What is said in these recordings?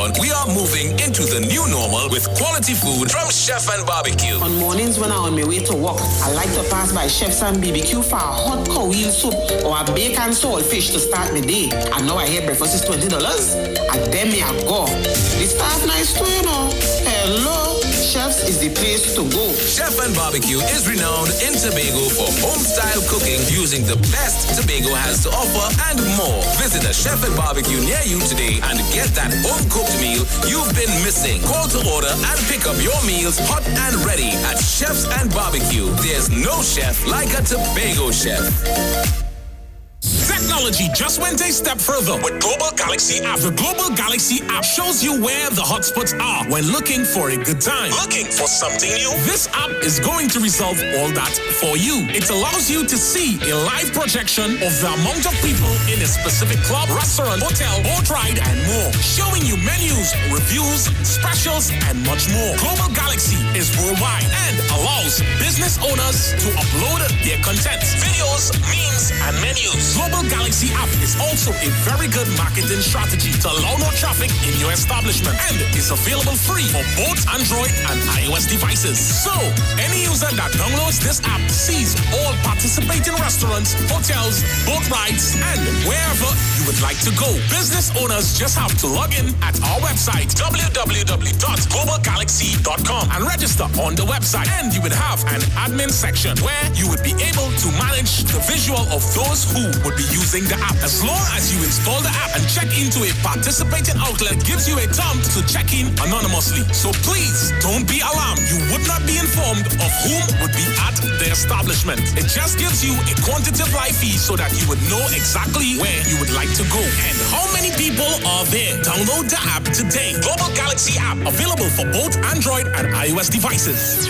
We are moving into the new normal with quality food from Chef and Barbecue. On mornings when I'm on my way to work, I like to pass by Chef's and BBQ for a hot cow wheel soup or a bacon saltfish to start my day. And now I hear breakfast is $20. And then me I go. The staff nice too, you know. Hello, Chef's is the place to go. Chef and Barbecue is renowned in Tobago for home-style cooking using the best Tobago has to offer and more. Visit a Chef and Barbecue near you today and get that home-cooked meal you've been missing. Call to order and pick up your meals hot and ready at Chef's and Barbecue. There's no chef like a Tobago chef. Technology just went a step further with Global Galaxy app. The Global Galaxy app shows you where the hotspots are when looking for a good time. Looking for something new? This app is going to resolve all that for you. It allows you to see a live projection of the amount of people in a specific club, restaurant, hotel, boat ride, and more. Showing you menus, reviews, specials, and much more. Global Galaxy is worldwide and allows business owners to upload their content, videos, memes, and menus. Global Galaxy app is also a very good marketing strategy to allow more traffic in your establishment and is available free for both Android and iOS devices. So, any user that downloads this app sees all participating restaurants, hotels, boat rides, and wherever you would like to go. Business owners just have to log in at our website, www.globalgalaxy.com, and register on the website. And you would have an admin section where you would be able to manage the visual of those who would be using the app. As long as you install the app and check into a participating outlet, gives you a prompt to check in anonymously. So please don't be alarmed. You would not be informed of whom would be at the establishment. It just gives you a quantitative live feed so that you would know exactly where you would like to go and how many people are there. Download the app today. Global Galaxy app available for both Android and iOS devices.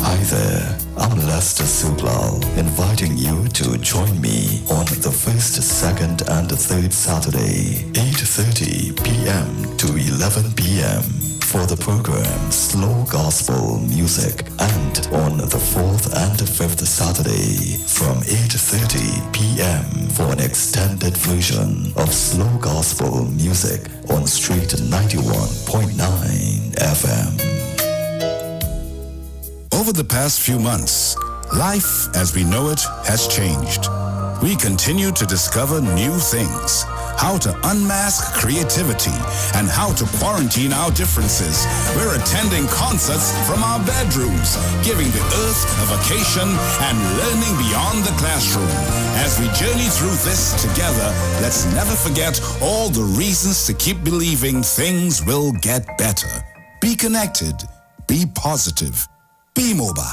Hi there, I'm Lester Sublal, inviting you to join me on the first, second, and third Saturday, 8:30 p.m. to 11 p.m. for the program Slow Gospel Music, and on the fourth and fifth Saturday from 8:30 p.m. for an extended version of Slow Gospel Music on Street 91.9 FM. Over the past few months, life as we know it has changed. We continue to discover new things, how to unmask creativity, and how to quarantine our differences. We're attending concerts from our bedrooms, giving the earth a vacation and learning beyond the classroom. As we journey through this together, let's never forget all the reasons to keep believing things will get better. Be connected, be positive. Be mobile.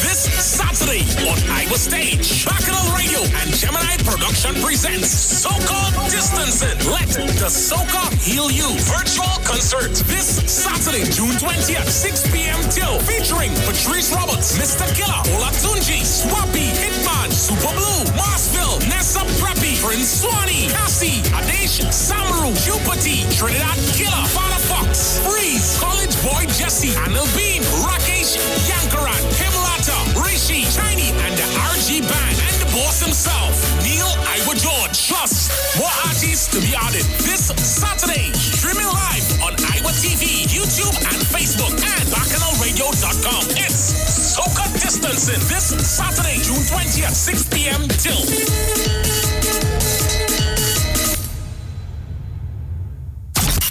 This Saturday on Iowa Stage, Bacchanal Radio and Gemini Production presents Soca Distancing. Let the Soca heal you. Virtual concert this Saturday, June 20th, 6 p.m. till, featuring Patrice Roberts, Mr. Killer, Olatunji, Swappy, Hitman, Super Blue, Marsville, Nessa Preppy, Prince Swanee, Cassie, Adesh, Samaru, Jupati, Trinidad Killer, Father Fox, Freeze, College Boy Jesse, Anil Bean, Rakesh, Yankaran, Himlata, Rishi, Tiny, and the RG Band, and the boss himself, Neil Iwa George. Plus, more artists to be added this Saturday. Streaming live on Iowa TV, YouTube, and Facebook, and BacchanalRadio.com. It's Soca Distancing this Saturday, June 20th, 6 p.m. till.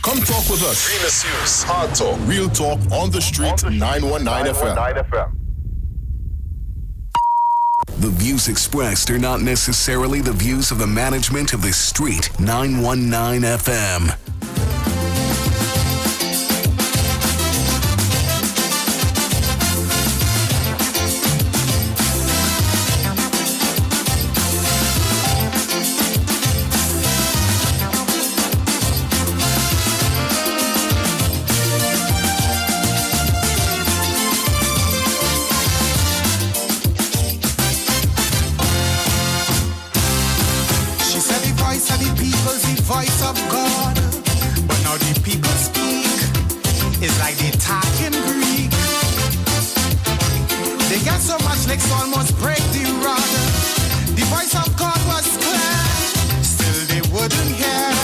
Come talk with us. Venus News, Hard Talk, Real Talk on the Street, 919 FM. The views expressed are not necessarily the views of the management of the Street 919 FM. Voice of God, but now the people speak. It's like they talking Greek. They got so much legs almost break the rod. The voice of God was clear, still they wouldn't hear.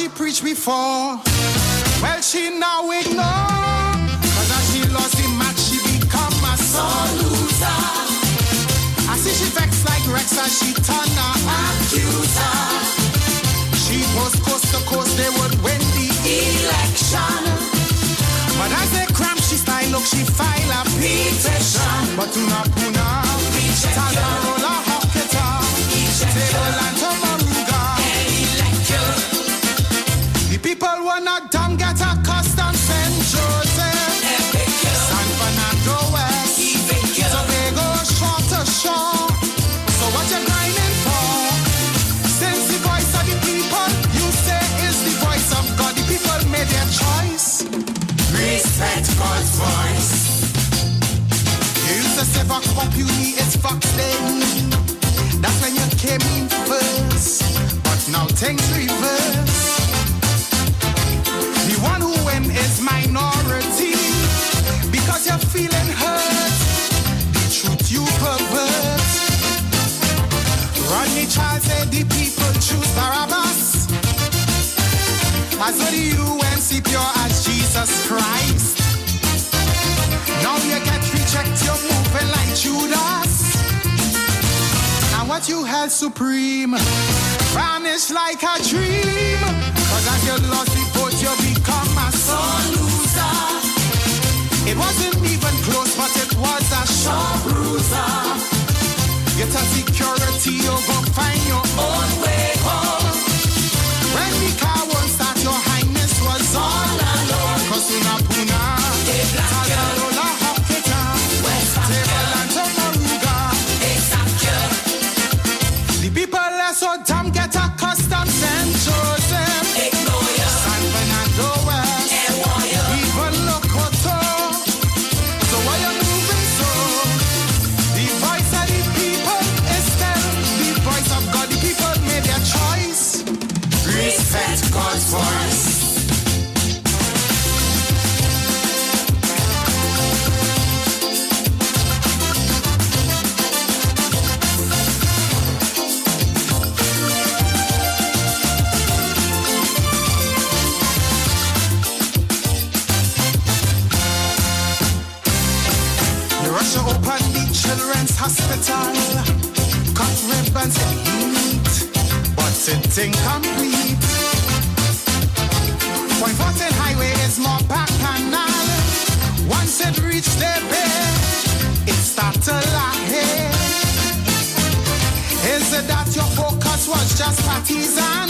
she preached before, well, she now ignore. Cause as she lost the match, she become a sore loser. I see she vex like Rex as she turn her accuser. She post coast to coast, they would win the election. But as they cramp, she style look, she file a petition. But Tuna Puna, Tagarola Hocketa, Table and Tomaruga. The people were not dumb, get accustomed. St. Joseph, San Fernando West, Tobago shore to shore. So what you grinding for? Since the voice of the people, you say is the voice of God. The people made their choice. Respect God's voice. You used to say Vox Populi, it's Vox Day. That's when you came in first. But now things reverse. The one who win is minority. Because you're feeling hurt. The truth you pervert. Rodney Charles said the people choose Barabbas. As though the UNC pure as Jesus Christ. Now you get rejected, you're moving like Judas. And what you held supreme vanished like a dream. Cause as you lost the vote, you become a sore loser. It wasn't even close, but it was a sure bruiser. Get a security, you go find your own way home. When the car won't start, your highness was all alone. Cause Tuna Puna, Tagarola Hocketa, Table and Tomaruga. The people are so dumb, get accustomed. St. Joseph, San Fernando West, even Lokoto. So why you moving so? The voice of the people is still the voice of God. The people made their choice. Respect God's voice. You rush to open the children's hospital, cut ribbons and heat, but it's incomplete. Point 14 highway is more back canal. Once it reached their bed, it started to lie. Is it that your focus was just partisan?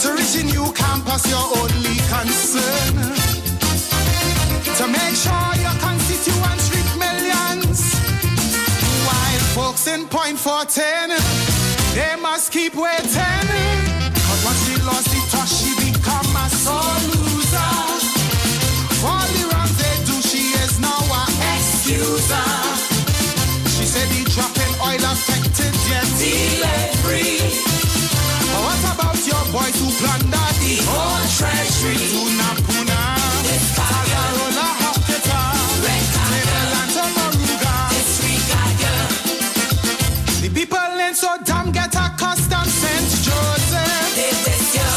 To reach a new campus, your only concern. To make sure your constituents reach millions. While folks in Point 14, they must keep waiting. Cause once she lost the touch, she become a sore loser. For all the wrongs they do, she is now an excuser. She said the drop in oil affected yet delay free. But what about your boys who plunder the whole treasury? Tuna Puna, Tagarola Hocketa, Table and Tomaruga. The people ain't so dumb, get accustomed. St. Joseph,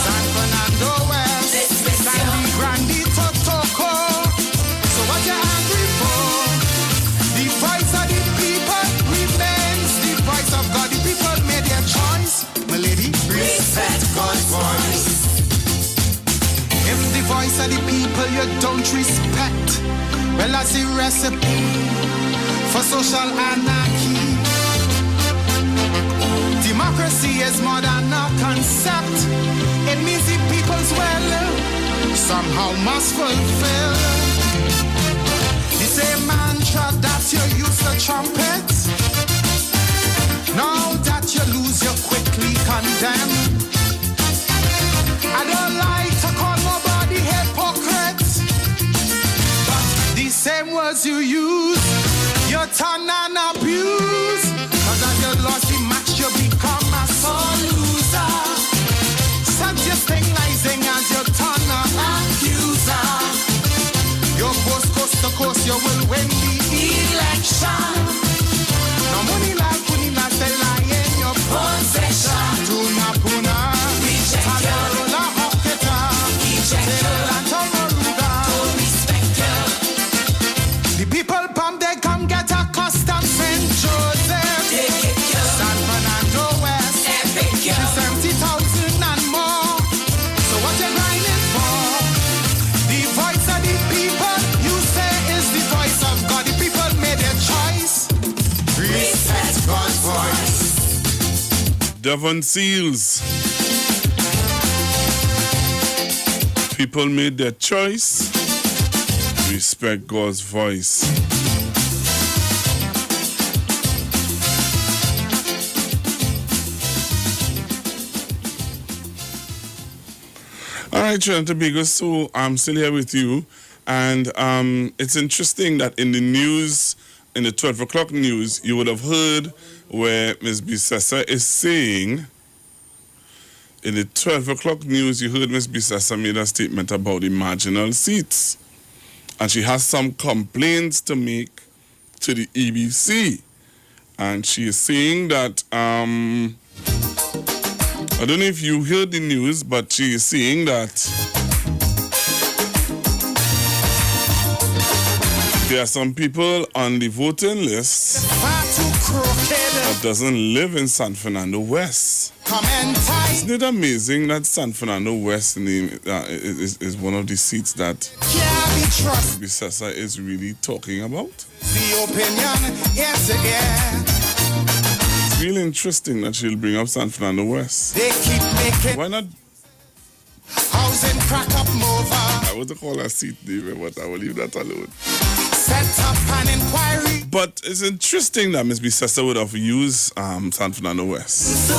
San Fernando West, Sandy Grande Totoko. So what you angry for? The voice of the people remains the voice of God. The people made their choice. My lady, respect God's voice. If the voice of the people you don't respect, well, that's the recipe for social anarchy. Democracy is more than a concept. It means the people's will somehow must fulfill the same mantra that you use to trumpet. Now that you lose, you quickly condemn. I don't like to call nobody hypocrite, but the same words you use, you turn and abuse. Cause as you lost the match, you become a sore loser. Suggesting as you turn an accuser. Your post coast to coast, you will win the election. No money like stay lie in your possession. Tuna Puna, Devon Seals. People made their choice. Respect God's voice. All right, Trinidad and Tobago, so I'm still here with you. And it's interesting that in the news, in the 12 o'clock news, you would have heard where Ms. Bisessa is saying, in the 12 o'clock news, you heard Ms. Bisessa made a statement about the marginal seats. And she has some complaints to make to the EBC. And she is saying that, I don't know if you heard the news, but she is saying that there are some people on the voting list that doesn't live in San Fernando West. Isn't it amazing that San Fernando West is one of the seats that Bisessa is really talking about? The opinion, yes, yeah. It's really interesting that she'll bring up San Fernando West. They keep making Why not? housing crack up over. I want to call her seat, David, but I will leave that alone. Set up an inquiry. But it's interesting that Ms. Bisessa would have used San Fernando West.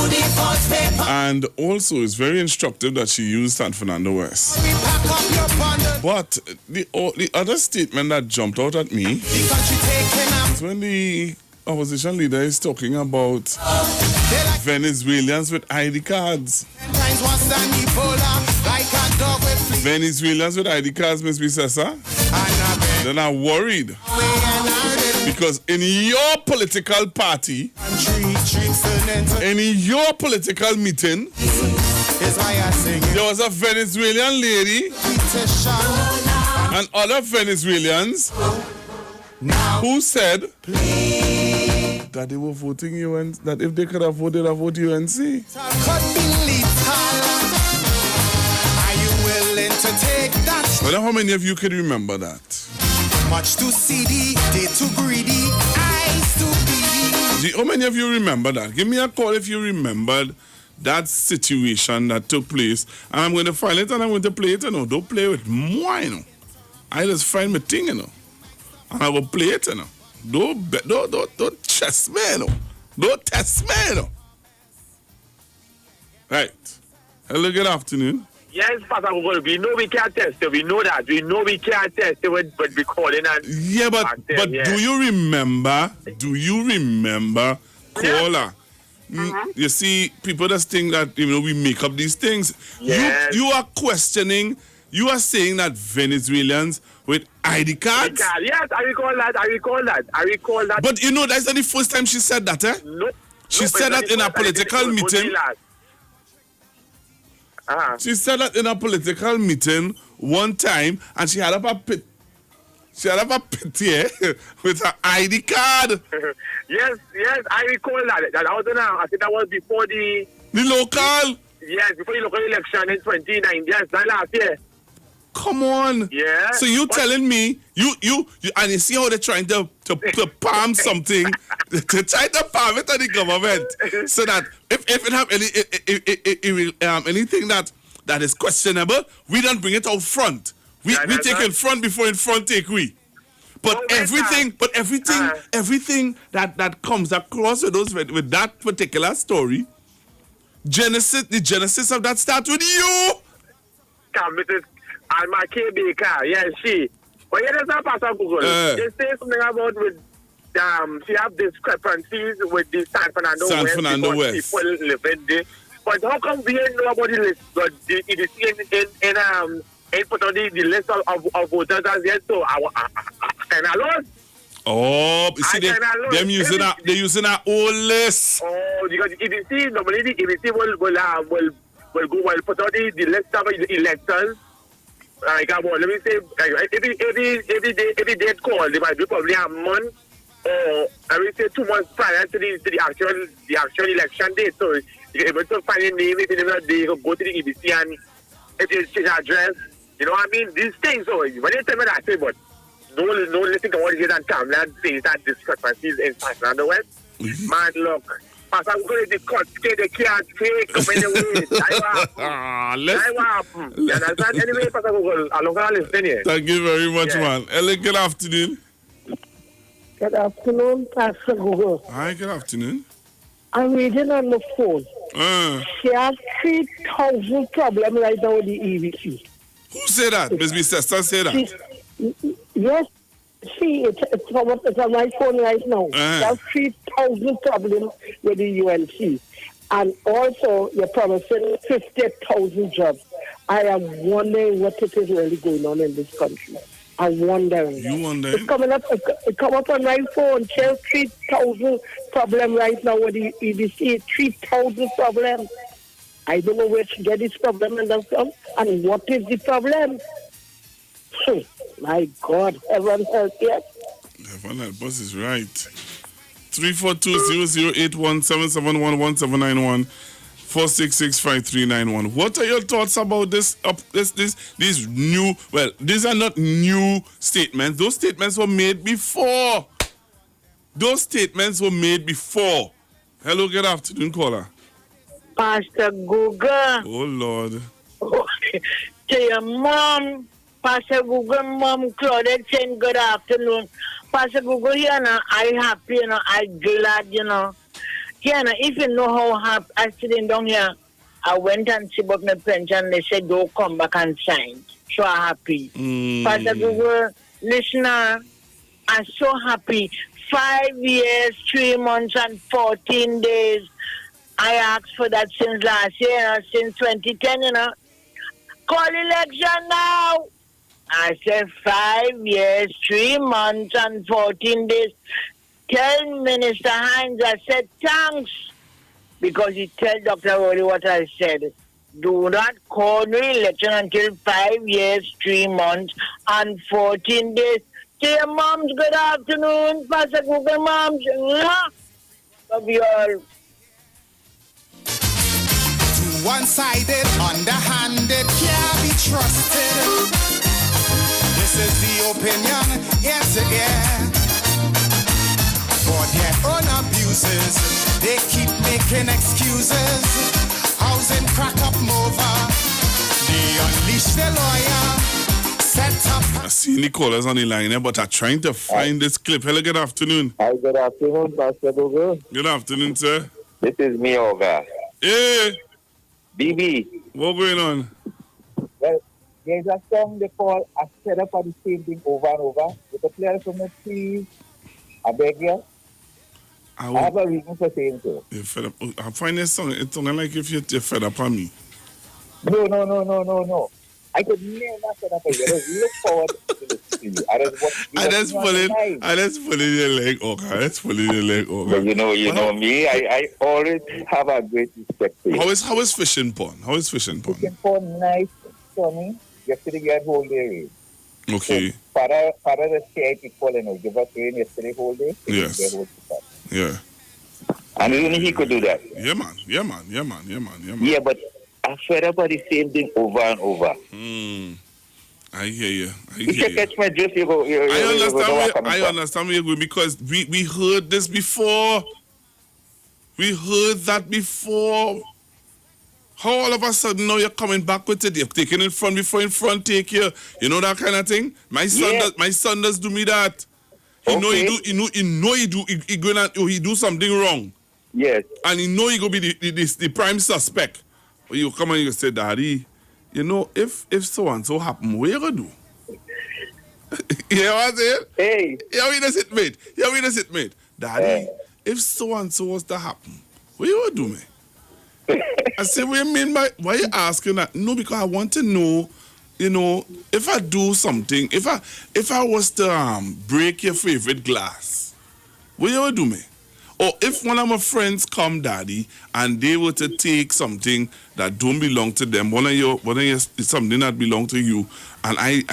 And also, it's very instructive that she used San Fernando West. We pack up your bundle. But the other statement that jumped out at me Because you taking them. is when the opposition leader is talking about They like Venezuelans with ID cards. 10 times worse than Ebola. Like a dog with fleas. Venezuelans with ID cards, Ms. Bisessa. And I've been Then I'm worried. way and hard Because in your political party, and treats an enter. in your political meeting, Is why I sing it. there was a Venezuelan lady Petition. and other Venezuelans who said that they were voting UNC, that if they could have voted, they'd vote UNC. Could be lethal. Are you willing to take that? I wonder how many of you can remember that. Much too seedy, they too greedy, eyes too beady. How many of you remember that? Give me a call if you remembered that situation that took place. And I'm going to find it and I'm going to play it, you know. Don't play with more, you know. I just find my thing, you know. And I will play it, you know. Don't test me, you know. Don't test me, you know. Right. Hello, good afternoon. Yes, Pastor Google, we know we can't test it. We know that. We know we can't test it with recording and... Yeah, but do you remember, caller? You see, people just think that, you know, we make up these things. Yes. You are questioning, you are saying that Venezuelans with ID cards? Yes, I recall that. But you know, that's not the first time she said that, eh? No. She said that in a political meeting. She said that in a political meeting one time, and she had up a pit. She had up a pit here with her ID card. Yes, I recall that. That was I think that was before the local. Yes, before the local election in 2019. Yes, that last year. Come on. Yeah. So you telling me you and you see how they're trying to palm something to try to palm it to the government so that if it have anything that is questionable, we don't bring it out front. We take in front before in front take we. But everything that comes across with that particular story, the genesis of that starts with you. Come, Mrs. Alma K. Baker, yes, she. But yeah, there's not Pastor Google. They say something about with she have discrepancies with the San Fernando West. People live in there. But how come we ain't know about the list? But it is in put on the list of voters as yet. So I can alone. Oh, you see, they're using our old list. Oh, because EBC normally the EBC will put out the list of electors. Let me say, every date call, they might be probably a month or I will say 2 months prior to the actual election date. So you're able to find a name if they go to the EBC and if they change address, you know what I mean? These things. So when they tell me that, I say, but no listen to what you hear and come and say that discrepancies in San Fernando West. Man, look, Pastor Google the cut, they can't take come anyway. You understand? Anyway, Pastor Google, I'm not going to listen here. Thank you very much, man. Ellen, good afternoon. Good afternoon, Pastor Google. Hi, good afternoon. I'm reading on the phone. She has 3,000 problems right now with the EVC. Who said that? Miss Sister said that? Yes. See, it's on my phone right now. There's 3,000 problems with the UNC. And also, you're promising 50,000 jobs. I am wondering what it is really going on in this country. I'm wondering. You wondering? It's coming up. It come up on my phone. There's 3,000 problems right now with the EBC. 3,000 problems. I don't know where to get this problem and what is the problem. My God, heaven help, yes. Heaven help us is right. 342-0081-771-1791 466-5391. What are your thoughts about these new, well, these are not new statements. Those statements were made before. Hello, good afternoon, caller. Pastor Google. Oh, Lord. To your mom, Pastor Google, Mom Claudette saying good afternoon. Pastor Google, I happy, I glad, if you know how happy I sitting down here, I went and see about my pension, they said, don't come back and sign. So happy. Pastor Google, listener, I'm so happy. 5 years, 3 months, and 14 days. I asked for that since last year, since 2010, Call election now. I said 5 years, 3 months, and 14 days. Tell Minister Hines, I said thanks. Because he tell Dr. Rowley what I said. Do not call re-election until 5 years, 3 months, and 14 days. Dear moms, good afternoon. Pastor Google moms. Love you all. One-sided, underhanded, can't be trusted. This is the opinion, yes, yeah. For their own abuses, they keep making excuses. Housing crack up over. They unleash the lawyer. Set up. I see any callers on the line here, but I'm trying to find this clip. Hello, good afternoon. Hi, good afternoon, Pastor Google. Good afternoon, sir. This is me, Olga. Hey. BB. What going on? Well, there's a song they call I Set Up for the Same Thing Over and Over. With the players from the trees, I beg you. I have a reason for saying so. You're fed up. I find this song, it's not like if you're fed up on me. No. I could never set up for you. I just look forward to listening to you. I just pulling your leg, okay. But you know me. I always have a great respect for you. How is fishing pond? Fishing pond nice, sunny. Yesterday we had whole day rain. Okay. So, Father the sky people, give us rain yesterday whole day. Yes. Yeah. And only he could do that. Yeah, man. Yeah, but I fed up on the same thing over and over. I hear you. If you catch my drift, you go. I understand where you're going because we heard this before. We heard that before. How all of a sudden now you're coming back with it? You're taking it from before in front take you. You know that kind of thing. My son does do me that. He do something wrong. Yes. And he know he go be the prime suspect. But you come and you say, Daddy, if so and so happen, what you gonna do? You know what I'm saying? Hey. You witness it, mate. Daddy, if so and so was to happen, what you gonna do, man? I say, what you mean by why you asking that? No, because I want to know, if I do something, if I was to break your favorite glass, what you gonna do, man? Or if one of my friends come, Daddy, and they were to take something that don't belong to them, one of your something that belong to you, and I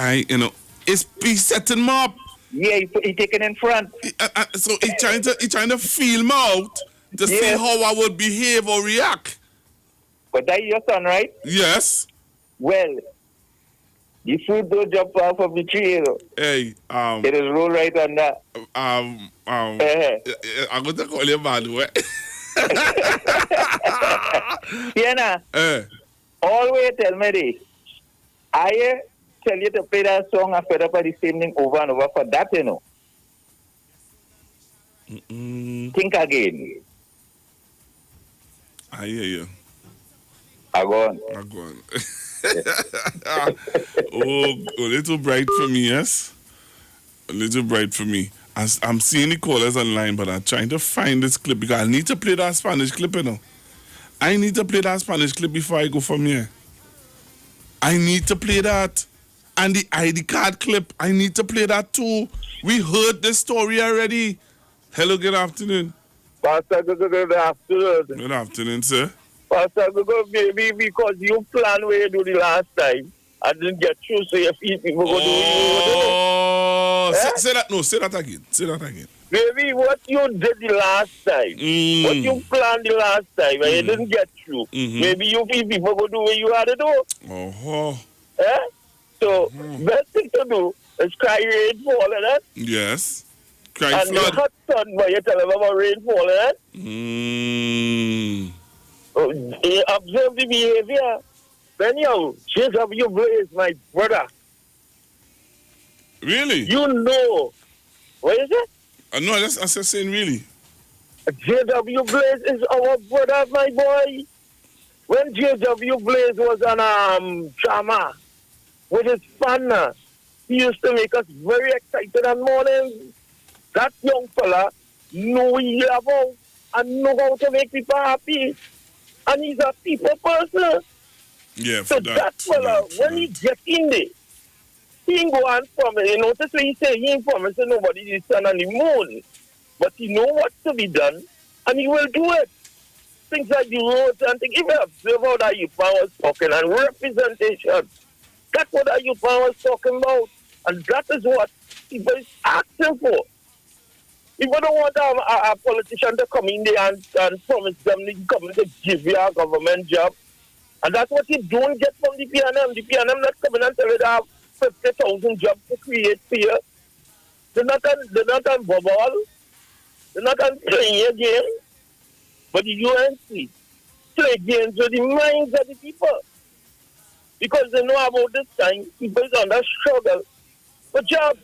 it's be setting me up. Yeah, he taking in front. So he trying to feel me out to see how I would behave or react. But that your son, right? Yes. Well, the food don't jump off of the tree, Hey, it is roll right on that. I'm going to call you bad way. Sienna, always tell me this. I tell you to play that song and fed up at the same thing over and over for that, you know. Think again. I hear you. I go on. Oh, a little bright for me, yes? A little bright for me. I'm seeing the callers online, but I'm trying to find this clip because I need to play that Spanish clip, you know. I need to play that Spanish clip before I go from here. I need to play that. And the ID card clip, I need to play that too. We heard this story already. Hello, good afternoon. Pastor, good afternoon. Good afternoon, sir. Pastor, maybe because you planned what you do the last time, I didn't get through, so if people go do it. Say that, no, say that again. Say that again. Maybe what you did the last time, what you planned the last time, and you didn't get through, maybe you people go do what you had to do. So, best thing to do is cry rainfall, and that. Yes. Cry and flood. And hot sun, but you tell them about rainfall, and that. You observe the behavior. Then you JW Blaze, my brother. Really? You know. What is it? No, I'm just saying really. JW Blaze is our brother, my boy. When JW Blaze was on drama with his partner, he used to make us very excited in the morning. That young fella know he love out and know how to make people happy. And he's a people person. Yeah, so that fella, when he get in there, he ain't go and promise. You notice what he say, he ain't promising nobody the sun and the moon. But he know what to be done, and he will do it. Things like the roads and things. If you observe how that youth man was talking, and representation, that's what that youth man was talking about. And that is what people is asking for. People don't want a politician to come in there and promise them to come in to give you a government job. And that's what you don't get from the PNM. The PNM not coming and tell you they have 50,000 jobs to create for you. They're not on bubble. They're not on playing a game. But the UNC play games with the minds of the people. Because they know about this time, people is under struggle for jobs.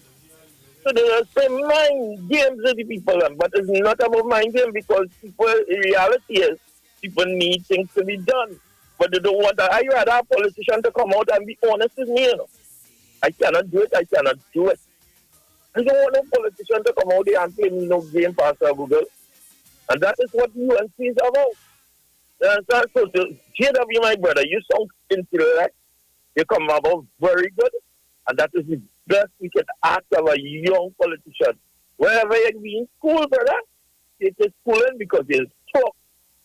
So they just play mind games with the people. But it's not about mind games because people, in reality is, people need things to be done. But they don't want that. I rather a politician to come out and be honest with me, you know. I cannot do it. I cannot do it. I don't want no politician to come out there and play me no game, Pastor Google. And that is what UNC is about. You understand? So, JW, my brother, you sound intellect. You come about very good. And that is the best we can ask of a young politician. Wherever you be in school, brother, take your schooling because you talk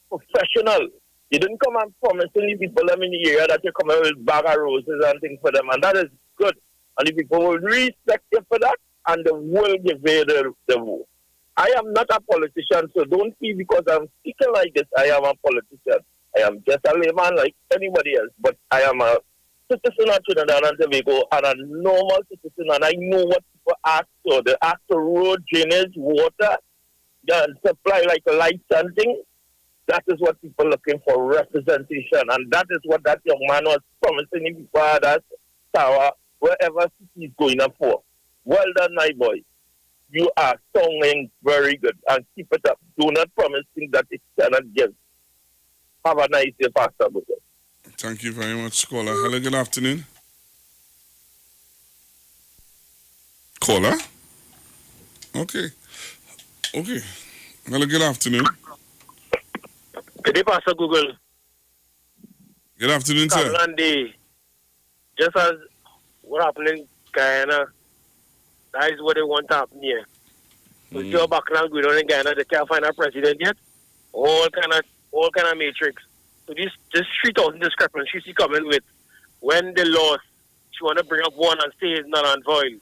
professional. You didn't come and promise any people in the area that you come in with bag of roses and things for them. And that is good. And the people will respect you for that and they will give you the vote. I am not a politician, so don't feel because I'm speaking like this, I am a politician. I am just a layman like anybody else. But I am a citizen of Trinidad and Tobago and a normal citizen. And I know what people ask for. They ask for road, drainage, water, and supply like lights and things. That is what people are looking for, representation. And that is what that young man was promising if people had that tower, wherever he's going up for. Well done, my boy. You are singing very good. And keep it up. Do not promise things that it cannot give. Have a nice day, Pastor Booker. Thank you very much, caller. Hello, good afternoon. Caller? Okay. Hello, good afternoon. Good day, Pastor Google. Good afternoon, sir. Day. Just as what happened in Guyana, that is what they want to happen here. With your background going on in Guyana, they can't find a president yet. All kind of matrix. So this 3,000 discrepancies she coming with. When they lost, she want to bring up one and say it's not on void.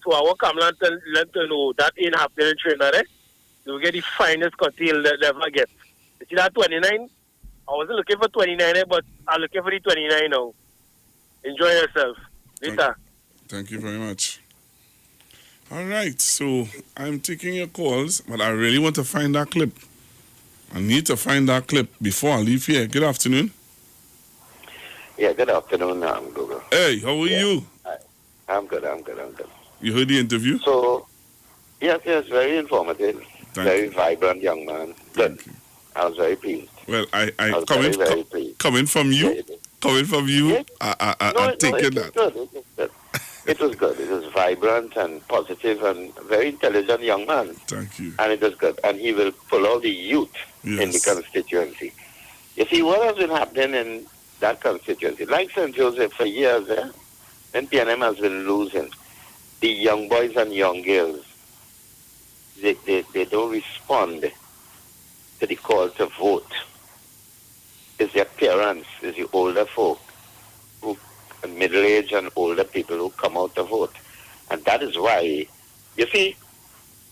So I want Kamala to let them know that ain't happening in Trinidad. They will get the finest cocktail they ever get. You see that 29? I wasn't looking for 29, but I'm looking for the 29 now. Enjoy yourself. Later. Thank you very much. All right, so I'm taking your calls, but I really want to find that clip. I need to find that clip before I leave here. Good afternoon. Yeah, good afternoon, Google. Hey, how are you? I'm good. You heard the interview? So, yes, very informative. Very vibrant young man. Good. I was very pleased. Well, I very pleased. coming from you, Yeah. I'm taking that. It was good. It was vibrant and positive and very intelligent young man. Thank you. And it was good. And he will pull out the youth in the constituency. You see, what has been happening in that constituency, like St. Joseph for years, and PNM has been losing. The young boys and young girls, they don't respond to the call to vote. It's their parents, it's the older folk, middle-aged and older people who come out to vote. And that is why, you see,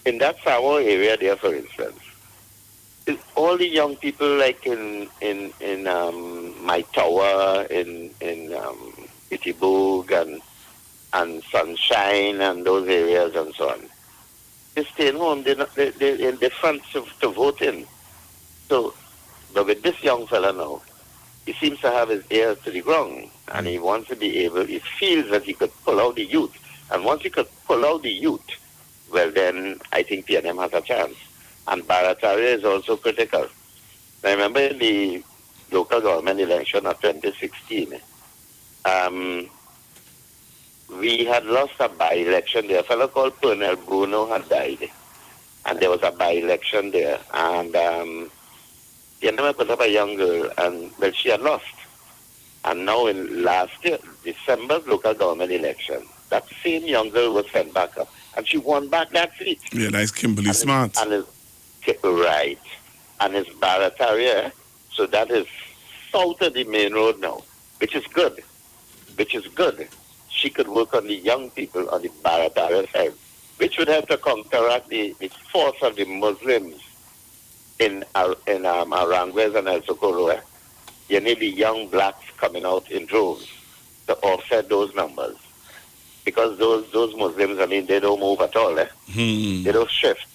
in that Samoa area there, for instance, all the young people like in my tower, in Itibug and Sunshine and those areas and so on, they're staying home. They're in the front to vote in. So, but with this young fella now, he seems to have his ears to the ground, and he wants to be able, he feels that he could pull out the youth. And once he could pull out the youth, well then, I think PNM has a chance. And Barataria is also critical. I remember in the local government election of 2016, we had lost a by-election there. A fellow called Pernell Bruno had died. And there was a by-election there. And PNM put up a young girl, and well, she had lost. And now in last year, December's local government election, that same young girl was sent back up. And she won back that seat. Yeah, that's Kimberly Smart. Right. And it's Barataria, so that is south of the main road now, which is good. She could work on the young people on the Barataria side, which would help to counteract the force of the Muslims in Aranguez and El Socorro. You need the young blacks coming out in droves to offset those numbers. Because those Muslims, I mean, they don't move at all. They don't shift.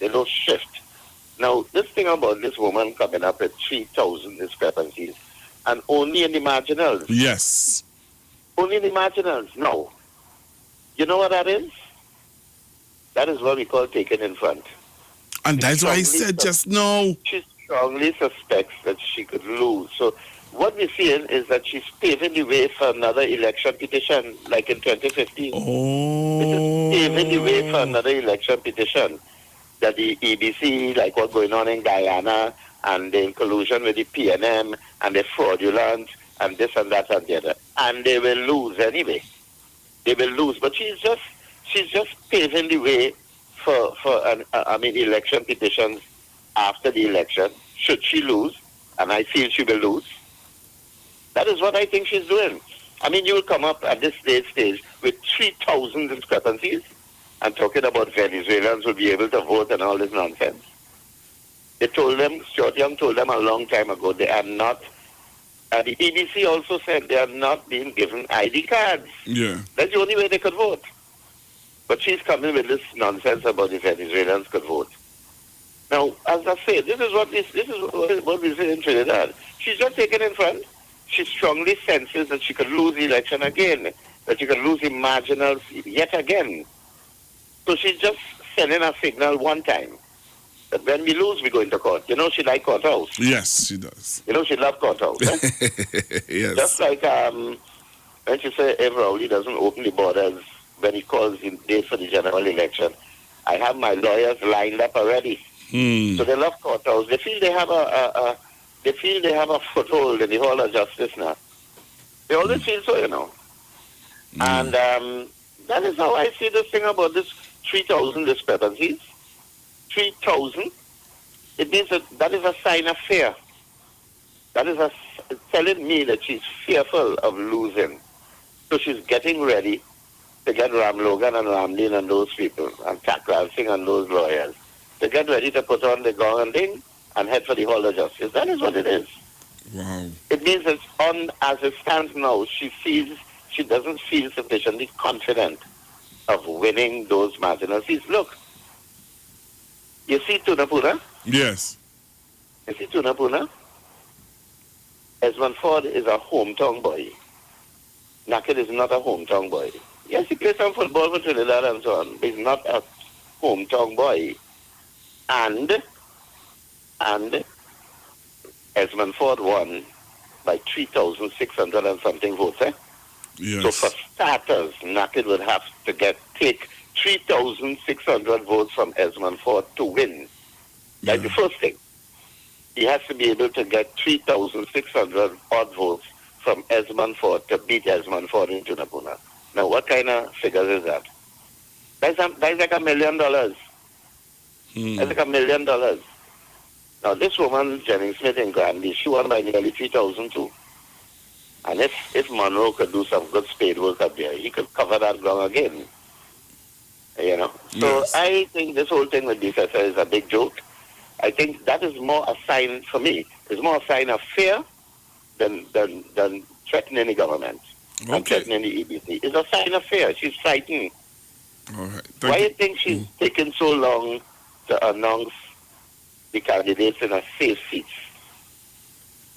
Now, this thing about this woman coming up with 3,000 discrepancies, and only in the marginals. Yes. Only in the marginals. No. You know what that is? That is what we call taken in front. And that's why I said just no. She strongly suspects that she could lose. So what we're seeing is that she's paving the way for another election petition, like in 2015. Oh. It is paving the way for another election petition. That the EBC, like what's going on in Guyana, and they're in collusion with the PNM, and they're fraudulent, and this and that and the other. And they will lose anyway. They will lose. But she's just paving the way for election petitions after the election. Should she lose, and I feel she will lose, that is what I think she's doing. I mean, you will come up at this stage with 3,000 discrepancies, and talking about Venezuelans will be able to vote and all this nonsense. They told them, Stuart Young told them a long time ago, they are not, the EBC also said they are not being given ID cards. Yeah. That's the only way they could vote. But she's coming with this nonsense about the Venezuelans could vote. Now, as I say, this is what we say in Trinidad. She's just taken in front. She strongly senses that she could lose the election again, that she could lose the marginals yet again. So she's just sending a signal one time that when we lose, we go into court. You know, she like courthouse. Yes, she does. You know, she love courthouse. Yes. Just like when she say if Rowley doesn't open the borders when he calls in date for the general election, I have my lawyers lined up already. So they love courthouse. They feel they have a foothold in the Hall of Justice now. They always feel so, you know. And that is how I see this thing about this 3,000 discrepancies. 3,000. It means that is a sign of fear. That is telling me that she's fearful of losing. So she's getting ready to get Ram Logan and Ramlin and those people, and Takral Singh and those lawyers, to get ready to put on the gown and thing and head for the Hall of Justice. That is what it is. Wow. It means that as it stands now, she doesn't feel sufficiently confident of winning those marginal seats. Look, you see Tunapura? Yes. You see, Tunapuna, Esmond Ford is a hometown boy. Naked is not a hometown boy. Yes, he plays some football for Trinidad and so on, but he's not a hometown boy. And Esmond Ford won by 3,600 and something votes, eh? Yes. So for starters, Naked would have to take 3,600 votes from Esmond Ford to win. That's the first thing. He has to be able to get 3,600 odd votes from Esmond Ford to beat Esmond Ford in Tunapuna. Now, what kind of figures is that? That's like $1 million. That's like $1 million. Now, this woman, Jennings Smith in Granby, she won by nearly 3,000 too. And if Monroe could do some good spade work up there, he could cover that ground again. You know? So Yes. I think this whole thing with DSSA is a big joke. I think that is more a sign, for me, it's more a sign of fear than threatening the government. And threatening the EBC. It's a sign of fear. She's frightened. All right. Why do you think she's taken so long to announce the candidates in a safe seats?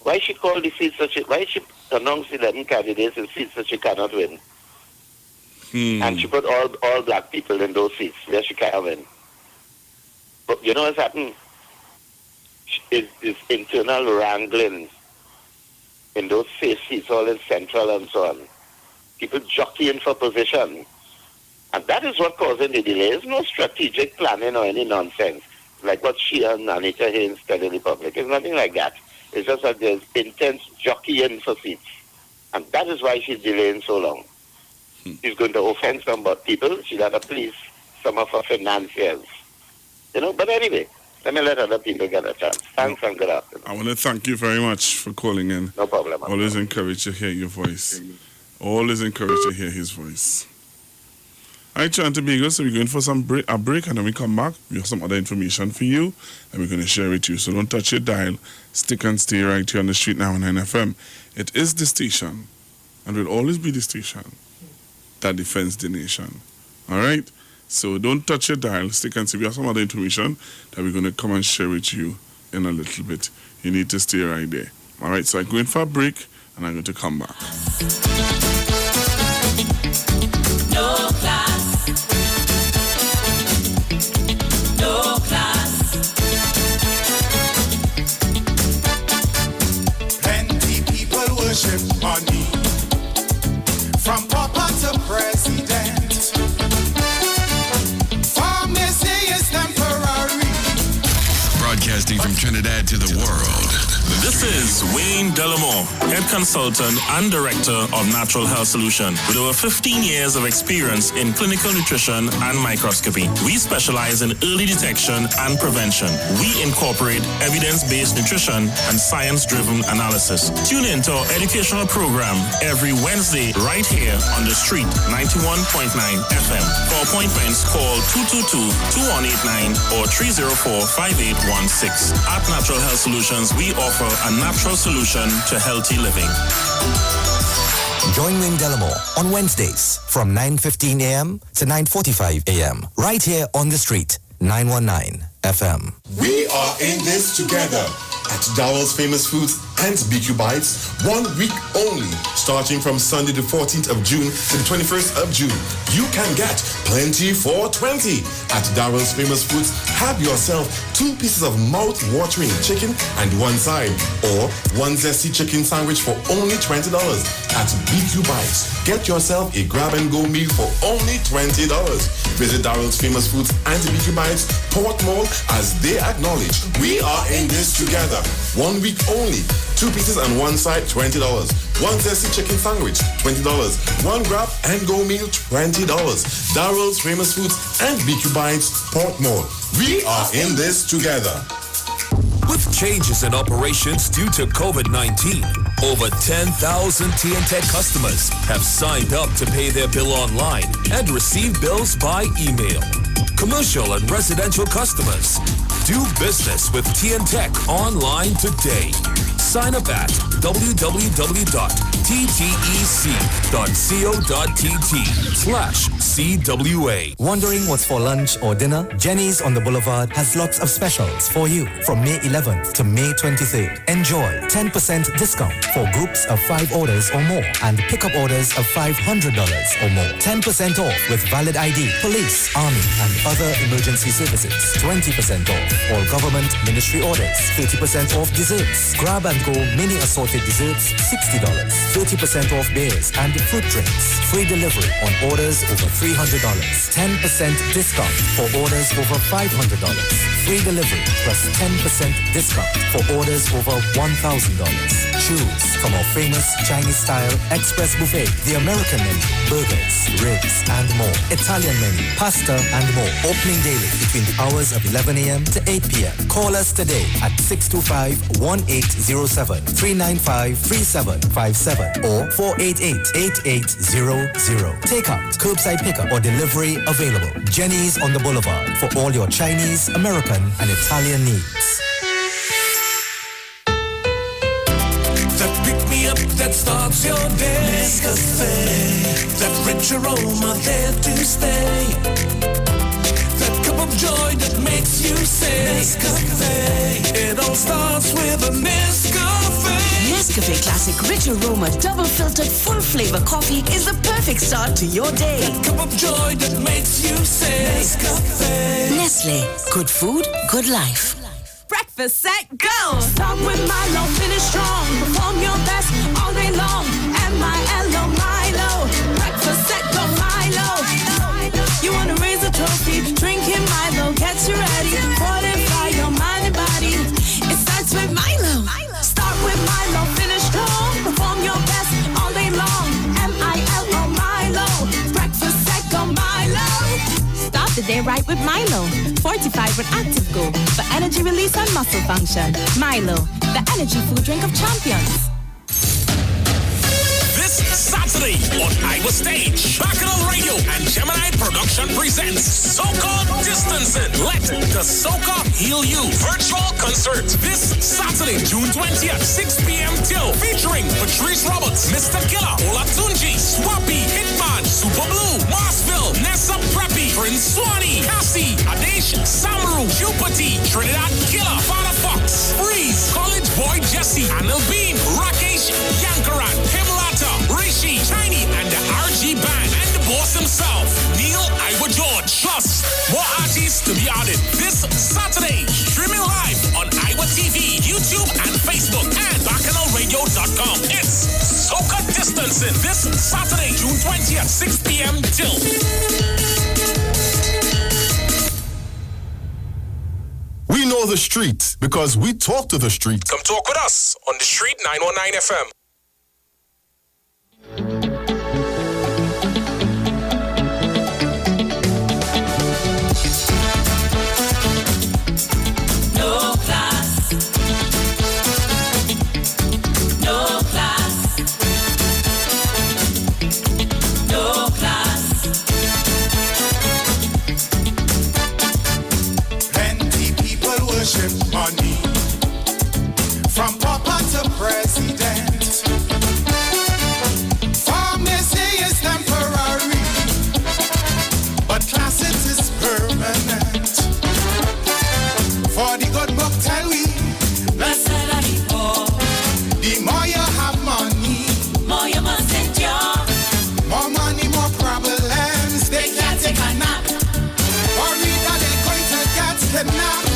Why she call the seats why she announce 11 candidates in seats that she cannot win? And she put all black people in those seats where she can't win. But you know what's happened? Is internal wrangling in those safe seats, all in Central and so on. People jockeying for position. And that is what causing the delay. There's no strategic planning or any nonsense, like what she and Anita Haynes telling the public. It's nothing like that. It's just that there's intense jockeying for seats. And that is why she's delaying so long. She's going to offend some people. She'll have to please some of her financiers. You know, but anyway, let me let other people get a chance. Thanks and good afternoon. I want to thank you very much for calling in. No problem. Always encouraged to hear your voice. Always encouraged to hear his voice. All right, John Tobago, so we're going for a break, and then we come back. We have some other information for you, and we're going to share it with you. So don't touch your dial. Stick and stay right here on the street now on 9 FM. It is the station, and will always be the station that defends the nation. All right? So don't touch your dial. Stick and stay. We have some other information that we're going to come and share with you in a little bit. You need to stay right there. All right? So I'm going for a break, and I'm going to come back. No class. No class. Plenty people worship money, from papa to president. From they say it's temporary. Broadcasting from Trinidad to the world. This is Wayne Delamore, Head Consultant and Director of Natural Health Solution. With over 15 years of experience in clinical nutrition and microscopy, we specialize in early detection and prevention. We incorporate evidence-based nutrition and science-driven analysis. Tune in to our educational program every Wednesday right here on the street, 91.9 FM. For appointments, call 222-2189 or 304-5816. At Natural Health Solutions, we offer a natural solution to healthy living. Join Wayne Delamore on Wednesdays from 9:15 a.m. to 9:45 a.m. right here on the street, 919 FM. We are in this together at Darrell's Famous Foods and BQ Bites, 1 week only, starting from Sunday the 14th of June to the 21st of June. You can get plenty for 20 at Darrell's Famous Foods. Have yourself 2 pieces of mouth-watering chicken and 1 side, or 1 zesty chicken sandwich for only $20 at BQ Bites. Get yourself a grab-and-go meal for only $20. Visit Darrell's Famous Foods and BQ Bites, Port Mall, as they acknowledge we are in this together. 1 week only. 2 pieces and 1 side, $20. 1 zesty chicken sandwich, $20. 1 grab-and-go meal, $20. Darrell's Famous Foods and BQ Bites, Port Mall. We are in this together. With changes in operations due to COVID-19, over 10,000 TNTech customers have signed up to pay their bill online and receive bills by email. Commercial and residential customers, do business with TNTech online today. Sign up at ttec.co.tt/CWA. Wondering what's for lunch or dinner? Jenny's on the Boulevard has lots of specials for you from May 11th to May 23rd. Enjoy 10% discount for groups of 5 orders or more and pickup orders of $500 or more. 10% off with valid ID, police, army and other emergency services. 20% off all government ministry orders. 30% off desserts. Grab and Go mini assorted desserts, $60. 30% off beers and fruit drinks. Free delivery on orders over $300. 10% discount for orders over $500. Free delivery plus 10% discount for orders over $1,000. Choose from our famous Chinese-style express buffet, the American menu, burgers, ribs and more. Italian menu, pasta and more. Opening daily between the hours of 11 a.m. to 8 p.m. Call us today at 625-1807, 395-3757 or 488-8800. Takeout, curbside pickup or delivery available. Jenny's on the Boulevard for all your Chinese, American and Italian needs. That starts your day. Nescafe. That rich aroma there to stay. That cup of joy that makes you say Nescafe. It all starts with a Nescafe. Nescafe Classic Rich Aroma Double Filtered Full Flavor Coffee is the perfect start to your day. That cup of joy that makes you say Nescafe. Nestle. Good food, good life. Breakfast set, go! Start with Milo, finish strong. Perform your best all day long. M-I-L-O, Milo. Breakfast set, go Milo. You wanna raise a trophy, drinking Milo gets you ready. Fortify your mind and body. It starts with Milo. Start with Milo, finish strong. Perform your best all day long. M-I-L-O, Milo. Breakfast set, go Milo. Start the day right with Milo. Fortified with Active Go for energy release and muscle function. Milo, the energy food drink of champions. This Saturday on Iowa Stage, Bacchanal Radio and Gemini Production presents Soca Distancing. Let the Soca Heal You virtual concert this Saturday, June 20th, 6 p.m. till, featuring Patrice Roberts, Mr. Killer, Olatunji, Swappy, Hitman, Super Blue, Marsville, Nessa Preppy, Prince Swanee, Cassie, Adesh, Samaru, Jupati, Trinidad Killer, Father Fox, Freeze, College Boy Jesse, Anil Bean, Rakesh Yankaran, Himlata, Rishi, Tiny, and the RG Band, and the boss himself, Neil Iwa George. Plus, more artists to be added this Saturday. Streaming live on Iowa TV, YouTube, and Facebook, and BacchanalRadio.com. It's Soca Distancing this Saturday, June 20th, 6 p.m. till. We know the street because we talk to the street. Come talk with us on the Street 919 FM. No class. No class. No class. Plenty people worship money, from pauper to president. Form they say is temporary, but class it is permanent. For the good book tell we, blessed are the poor. the more you have money, More you must endure. more money, more problems. They can't take a nap. Worried that they're going to get kidnapped.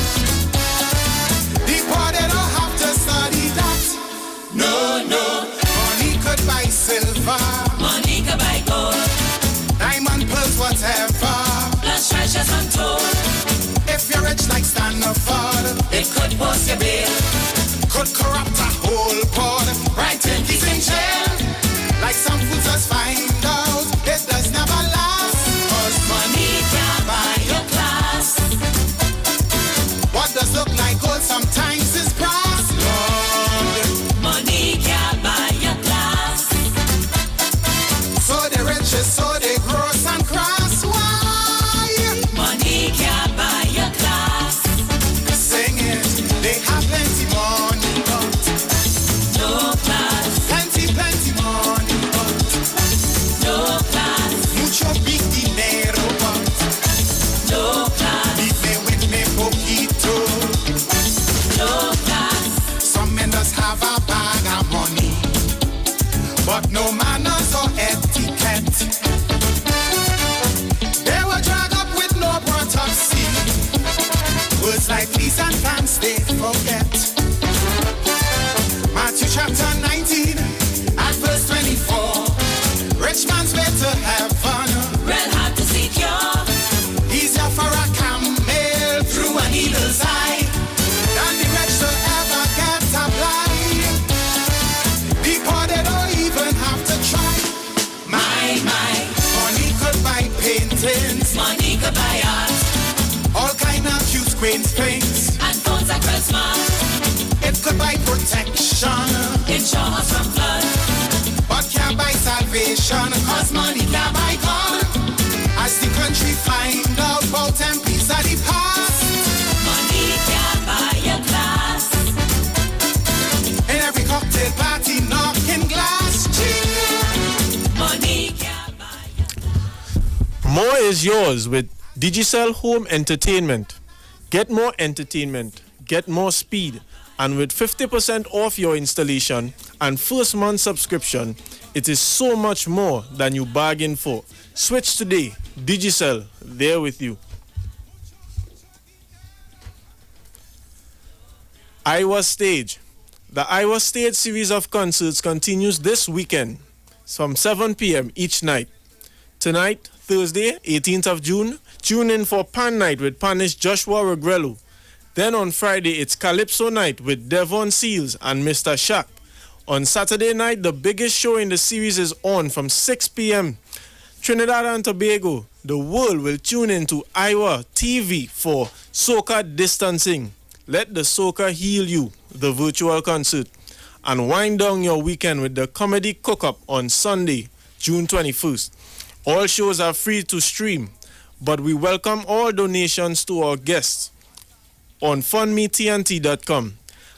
The poor, they don't have to study that. No, no. Money could buy silver, Money can buy gold. diamond, pearls, whatever. Plus treasures untold. If you're rich like Stanford, It could post your bill. could corrupt a whole board. Right in he's in jail. Like some fools just find out, it does never last. 'Cause Money can buy your class. what does look like gold sometimes is brass. Lord, Money can buy your class. so the rich is so they gross and crass. Why? Money can buy your class. Sing it, they have plenty money, but manners or etiquette. They were dragged up with no protoxy. Words like please and thanks they forget. Matthew chapter 19 at verse 24. Rich man's way to heaven. Red hot to secure. Easier for a camel through a needle's eye than the wretch to ever get a blind. The poor they don't even have to try. My. Money could buy paintings. Money could buy art. All kind of cute screen things. And phones at Christmas. It could buy protection. Insurance from flood. But can't buy salvation. Cause money can't buy God. As the country find out about MPs of the past. Money can't buy your class. In every cocktail party, knocking glass. Money can't buy. More is yours with Digicel Home Entertainment. Get more entertainment, get more speed, and with 50% off your installation and first month subscription, it is so much more than you bargained for. Switch today. Digicel, there with you. Iowa Stage. The Iowa Stage series of concerts continues this weekend from 7 p.m. each night. Tonight, Thursday, 18th of June, tune in for Pan Night with Panish Joshua Regrello. Then on Friday, it's Calypso Night with Devon Seals and Mr. Shaq. On Saturday night, the biggest show in the series is on from 6 p.m. Trinidad and Tobago, the world will tune in to Iowa TV for Soca Distancing. Let the Soca heal you, the virtual concert. And wind down your weekend with the Comedy Cook-Up on Sunday, June 21st. All shows are free to stream, but we welcome all donations to our guests on fundmetnt.com.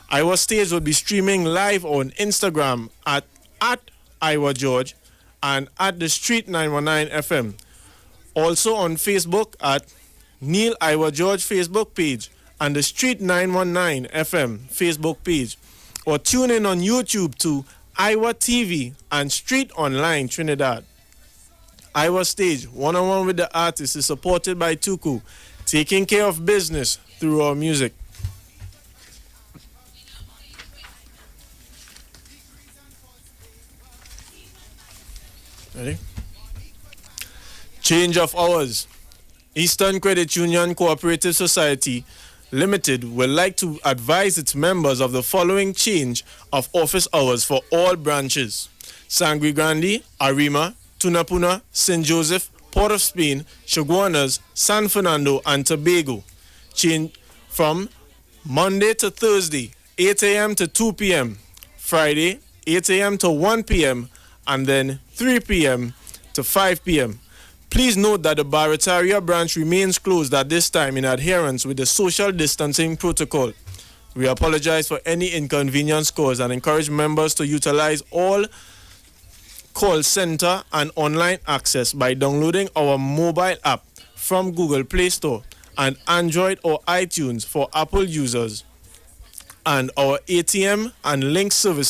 Iowa Stage will be streaming live on Instagram at Iowa George and at the Street 919 FM. Also on Facebook at Neil Iowa George Facebook page and the Street 919 FM Facebook page. Or tune in on YouTube to Iowa TV and Street Online Trinidad. Iowa Stage, one-on-one with the artist, is supported by Tuku, taking care of business through our music. Ready? Change of hours. Eastern Credit Union Cooperative Society Limited would like to advise its members of the following change of office hours for all branches: Sangre Grande, Arima, Tunapuna, St. Joseph, Port of Spain, Chaguanas, San Fernando, and Tobago. Change from Monday to Thursday, 8 a.m. to 2 p.m., Friday, 8 a.m. to 1 p.m., and then 3 p.m. to 5 p.m. Please note that the Barataria branch remains closed at this time in adherence with the social distancing protocol. We apologize for any inconvenience caused and encourage members to utilize all call center and online access by downloading our mobile app from Google Play Store and Android or iTunes for Apple users, and our ATM and link service